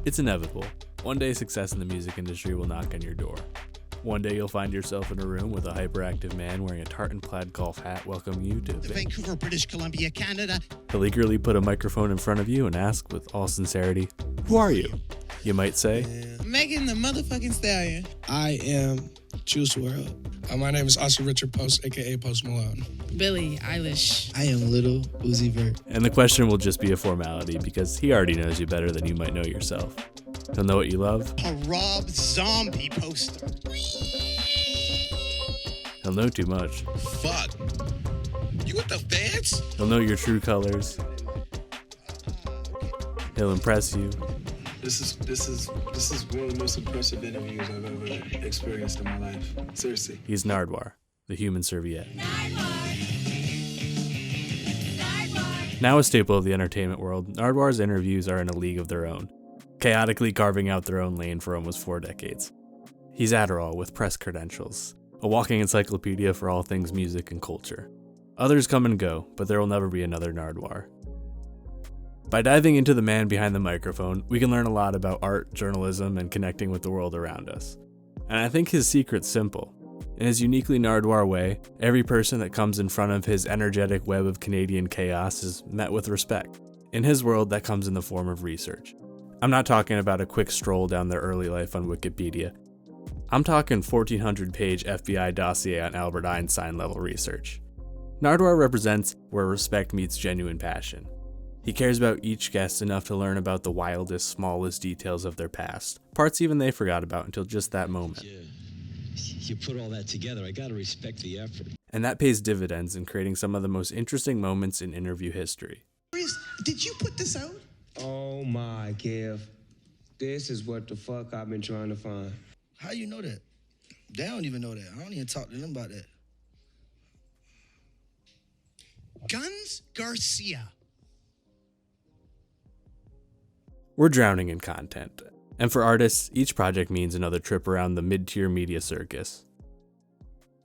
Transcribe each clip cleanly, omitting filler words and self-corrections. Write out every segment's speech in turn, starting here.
It's inevitable. One day success in the music industry will knock on your door. One day you'll find yourself in a room with a hyperactive man wearing a tartan-plaid golf hat welcoming you to Vancouver, British Columbia, Canada. He'll eagerly put a microphone in front of you and ask with all sincerity, "Who are you?" You might say, Megan the motherfucking Stallion. I am Juice WRLD. My name is Austin Richard Post, a.k.a. Post Malone. Billie Eilish. I am Little Uzi Vert. and the question will just be a formality because he already knows you better than you might know yourself. He'll know what you love. A Rob Zombie poster. He'll know too much. Fuck. You with the fans? He'll know your true colors. He'll impress you. This is one of the most impressive interviews I've ever experienced in my life. Seriously. He's Nardwuar, the Human Serviette. Now a staple of the entertainment world, Nardwuar's interviews are in a league of their own, chaotically carving out their own lane for almost 4 decades. He's Adderall with press credentials, a walking encyclopedia for all things music and culture. Others come and go, but there will never be another Nardwuar. By diving into the man behind the microphone, we can learn a lot about art, journalism, and connecting with the world around us. And I think his secret's simple. In his uniquely Nardwuar way, every person that comes in front of his energetic web of Canadian chaos is met with respect. In his world, that comes in the form of research. I'm not talking about a quick stroll down their early life on Wikipedia. I'm talking 1,400-page FBI dossier on Albert Einstein level research. Nardwuar represents where respect meets genuine passion. He cares about each guest enough to learn about the wildest, smallest details of their past, parts even they forgot about until just that moment. Yeah. You put all that together, I gotta respect the effort. And that pays dividends in creating some of the most interesting moments in interview history. Did you put this out? Oh my, Kev. This is what the fuck I've been trying to find. How you know that? They don't even know that. I don't even talk to them about that. Guns Garcia. We're drowning in content, and for artists, each project means another trip around the mid-tier media circus.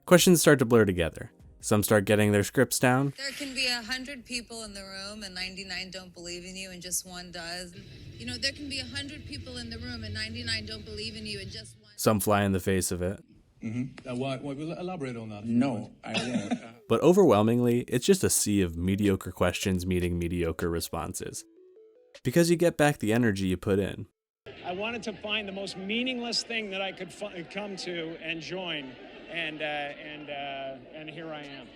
Questions start to blur together. Some start getting their scripts down. There can be 100 people in the room and 99 don't believe in you and just one does. You know, there can be 100 people in the room and 99 don't believe in you and just one. Some fly in the face of it. Elaborate on that. No, I won't. But overwhelmingly, it's just a sea of mediocre questions meeting mediocre responses. Because you get back the energy you put in. I wanted to find the most meaningless thing that I could come to and join, and here I am.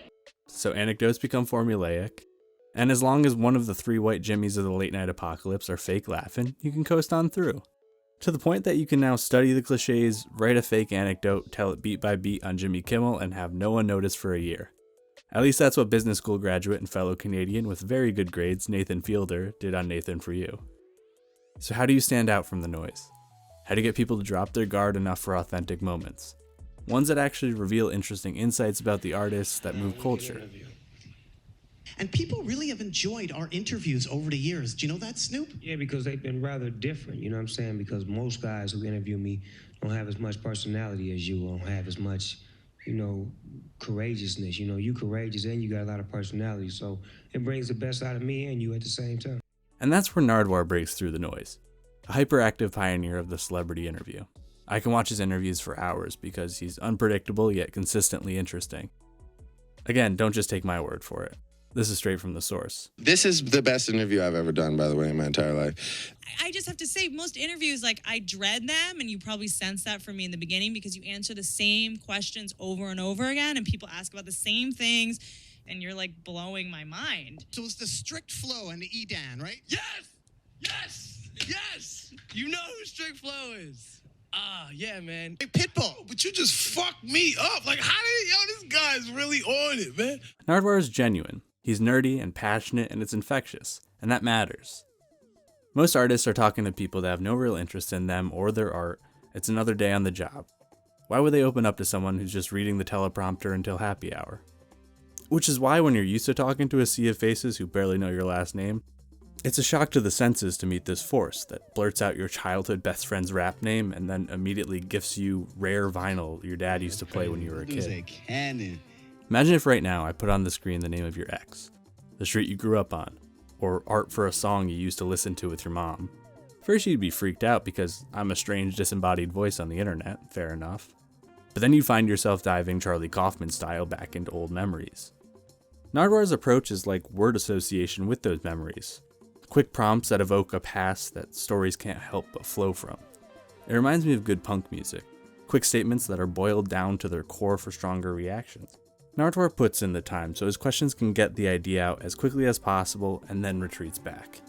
So anecdotes become formulaic, and as long as one of the 3 white jimmies of the late night apocalypse are fake laughing, you can coast on through. To the point that you can now study the cliches, write a fake anecdote, tell it beat by beat on Jimmy Kimmel, and have no one notice for a year. At least that's what business school graduate and fellow Canadian with very good grades Nathan Fielder did on Nathan For You. So how do you stand out from the noise? How do you get people to drop their guard enough for authentic moments? Ones that actually reveal interesting insights about the artists that move culture. And people really have enjoyed our interviews over the years. Do you know that, Snoop? Yeah, because they've been rather different, you know what I'm saying? Because most guys who interview me don't have as much personality as you, don't have as much, courageousness. You courageous and you got a lot of personality, so it brings the best out of me and you at the same time. And that's where Nardwuar breaks through the noise. A hyperactive pioneer of the celebrity interview. I can watch his interviews for hours because he's unpredictable yet consistently interesting. Again, don't just take my word for it. This is straight from the source. This is the best interview I've ever done, by the way, in my entire life. I just have to say, most interviews, I dread them, and you probably sense that from me in the beginning because you answer the same questions over and over again, and people ask about the same things, and you're, blowing my mind. So it's the strict flow and the Edan, right? Yes! Yes! Yes! You know who Strict Flow is. Yeah, man. Hey, Pitbull. But you just fucked me up. How did, this guy's really on it, man. Nardwuar is genuine. He's nerdy and passionate, and it's infectious, and that matters. Most artists are talking to people that have no real interest in them or their art. It's another day on the job. Why would they open up to someone who's just reading the teleprompter until happy hour? Which is why when you're used to talking to a sea of faces who barely know your last name, it's a shock to the senses to meet this force that blurts out your childhood best friend's rap name and then immediately gifts you rare vinyl your dad used to play when you were a kid. Imagine if right now I put on the screen the name of your ex, the street you grew up on, or art for a song you used to listen to with your mom. First you'd be freaked out because I'm a strange disembodied voice on the internet, fair enough. But then you'd find yourself diving Charlie Kaufman style back into old memories. Nardwuar's approach is like word association with those memories. Quick prompts that evoke a past that stories can't help but flow from. It reminds me of good punk music. Quick statements that are boiled down to their core for stronger reactions. Nardwuar puts in the time so his questions can get the idea out as quickly as possible and then retreats back.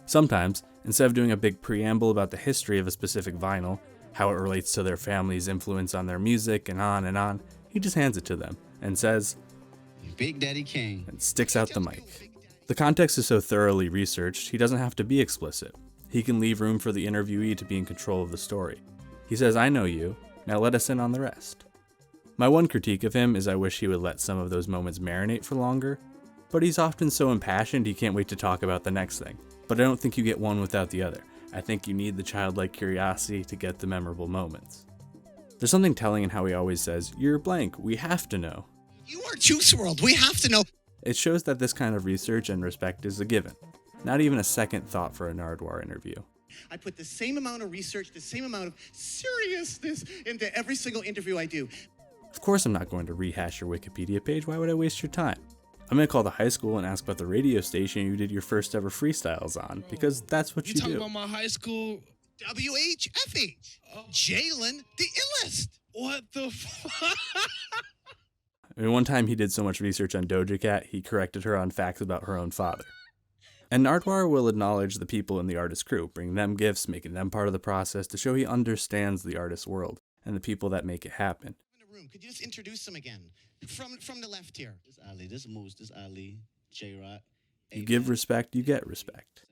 Sometimes, instead of doing a big preamble about the history of a specific vinyl, how it relates to their family's influence on their music, and on, he just hands it to them and says, Big Daddy Kane, and sticks out the mic. The context is so thoroughly researched, he doesn't have to be explicit. He can leave room for the interviewee to be in control of the story. He says, I know you, now let us in on the rest. My one critique of him is I wish he would let some of those moments marinate for longer, but he's often so impassioned he can't wait to talk about the next thing. But I don't think you get one without the other. I think you need the childlike curiosity to get the memorable moments. There's something telling in how he always says, you're blank, we have to know. You are Juice WRLD, we have to know. It shows that this kind of research and respect is a given, not even a second thought for a Nardwuar interview. I put the same amount of research, the same amount of seriousness into every single interview I do. Of course I'm not going to rehash your Wikipedia page, why would I waste your time? I'm going to call the high school and ask about the radio station you did your first ever freestyles on, because that's what you do. You talking about my high school? WHFH. Jalen, the illest. What the fuck? I mean, one time he did so much research on Doja Cat, he corrected her on facts about her own father. And Nardwuar will acknowledge the people in the artist crew, bring them gifts, making them part of the process to show he understands the artist world and the people that make it happen. In the room, could you just introduce them again? From the left here. This Ali, this Moose, this Ali, J-Rock. You give respect, you get respect.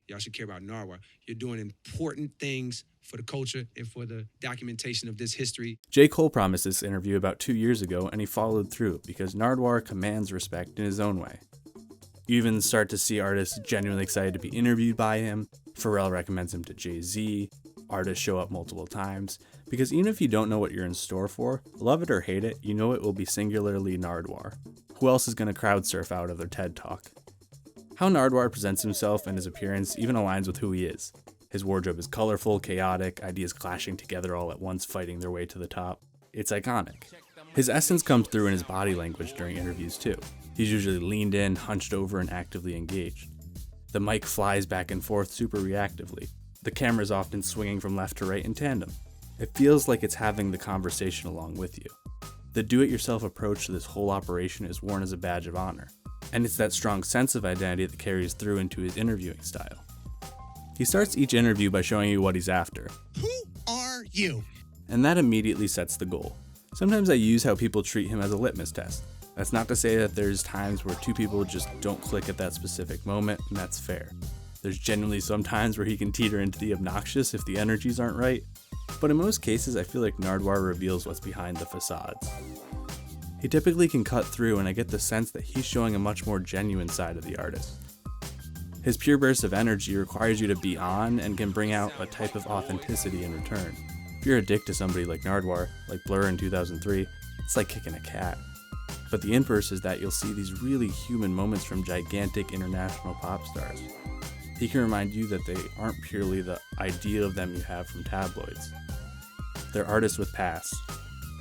Y'all should care about Nardwuar. You're doing important things for the culture and for the documentation of this history. J. Cole promised this interview about 2 years ago, and he followed through because Nardwuar commands respect in his own way. You even start to see artists genuinely excited to be interviewed by him. Pharrell recommends him to Jay-Z. Artists show up multiple times. Because even if you don't know what you're in store for, love it or hate it, you know it will be singularly Nardwuar. Who else is going to crowd surf out of their TED Talk? How Nardwuar presents himself and his appearance even aligns with who he is. His wardrobe is colorful, chaotic, ideas clashing together all at once, fighting their way to the top. It's iconic. His essence comes through in his body language during interviews too. He's usually leaned in, hunched over, and actively engaged. The mic flies back and forth super reactively. The camera is often swinging from left to right in tandem. It feels like it's having the conversation along with you. The do-it-yourself approach to this whole operation is worn as a badge of honor. And it's that strong sense of identity that carries through into his interviewing style. He starts each interview by showing you what he's after. Who are you? And that immediately sets the goal. Sometimes I use how people treat him as a litmus test. That's not to say that there's times where two people just don't click at that specific moment, and that's fair. There's genuinely some times where he can teeter into the obnoxious if the energies aren't right, but in most cases I feel like Nardwuar reveals what's behind the facades. He typically can cut through, and I get the sense that he's showing a much more genuine side of the artist. His pure burst of energy requires you to be on and can bring out a type of authenticity in return. If you're a dick to somebody like Nardwuar, like Blur in 2003, it's like kicking a cat. But the inverse is that you'll see these really human moments from gigantic international pop stars. He can remind you that they aren't purely the idea of them you have from tabloids. They're artists with past.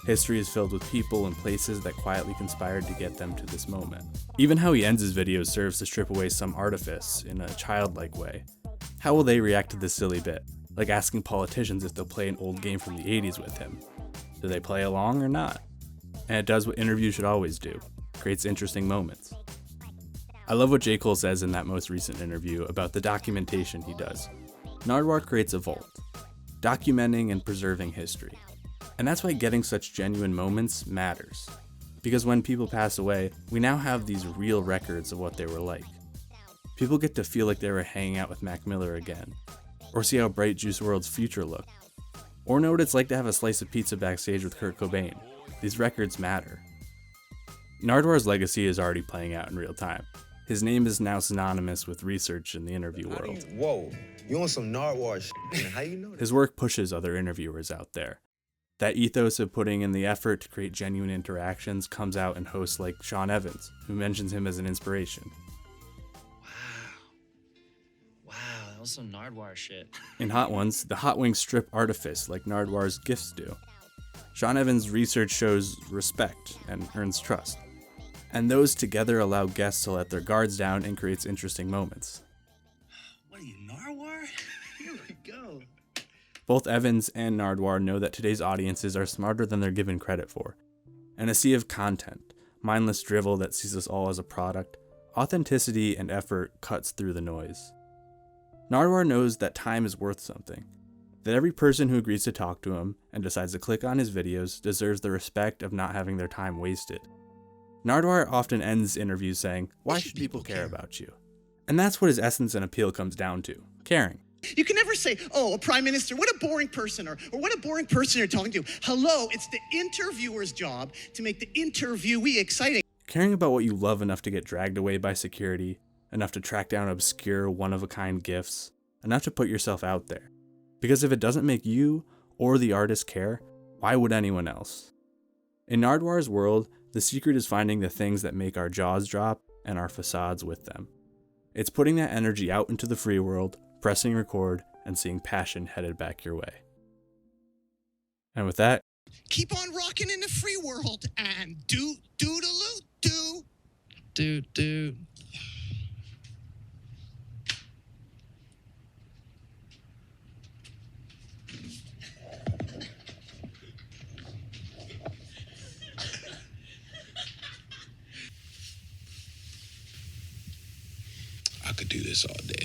History is filled with people and places that quietly conspired to get them to this moment. Even how he ends his videos serves to strip away some artifice in a childlike way. How will they react to this silly bit? Like asking politicians if they'll play an old game from the 80s with him. Do they play along or not? And it does what interviews should always do, creates interesting moments. I love what J. Cole says in that most recent interview about the documentation he does. Nardwuar creates a vault, documenting and preserving history. And that's why getting such genuine moments matters. Because when people pass away, we now have these real records of what they were like. People get to feel like they were hanging out with Mac Miller again, or see how bright Juice WRLD's future looked, or know what it's like to have a slice of pizza backstage with Kurt Cobain. These records matter. Nardwuar's legacy is already playing out in real time. His name is now synonymous with research in the interview world. Whoa, you on some Nardwuar shit, man. How you know that? His work pushes other interviewers out there. That ethos of putting in the effort to create genuine interactions comes out in hosts like Sean Evans, who mentions him as an inspiration. Wow, that What's some Nardwuar shit? In Hot Ones, the hot wings strip Artifice like Nardwuar's gifts do. Sean Evans' research shows respect and earns trust. And those together allow guests to let their guards down and creates interesting moments. What are you, Nardwuar? Here we go. Both Evans and Nardwuar know that today's audiences are smarter than they're given credit for. In a sea of content, mindless drivel that sees us all as a product, authenticity and effort cuts through the noise. Nardwuar knows that time is worth something, that every person who agrees to talk to him and decides to click on his videos deserves the respect of not having their time wasted. Nardwuar often ends interviews saying, "Why should people care about you?" And that's what his essence and appeal comes down to, caring. You can never say, oh, a prime minister, what a boring person, or what a boring person you're talking to. Hello, it's the interviewer's job to make the interviewee exciting. Caring about what you love enough to get dragged away by security, enough to track down obscure, one-of-a-kind gifts, enough to put yourself out there. Because if it doesn't make you or the artist care, why would anyone else? In Nardwuar's world, the secret is finding the things that make our jaws drop and our facades with them. It's putting that energy out into the free world, pressing record, and seeing passion headed back your way. And with that, Keep on rocking in the free world and do-do-do-do. Dude. I could do this all day.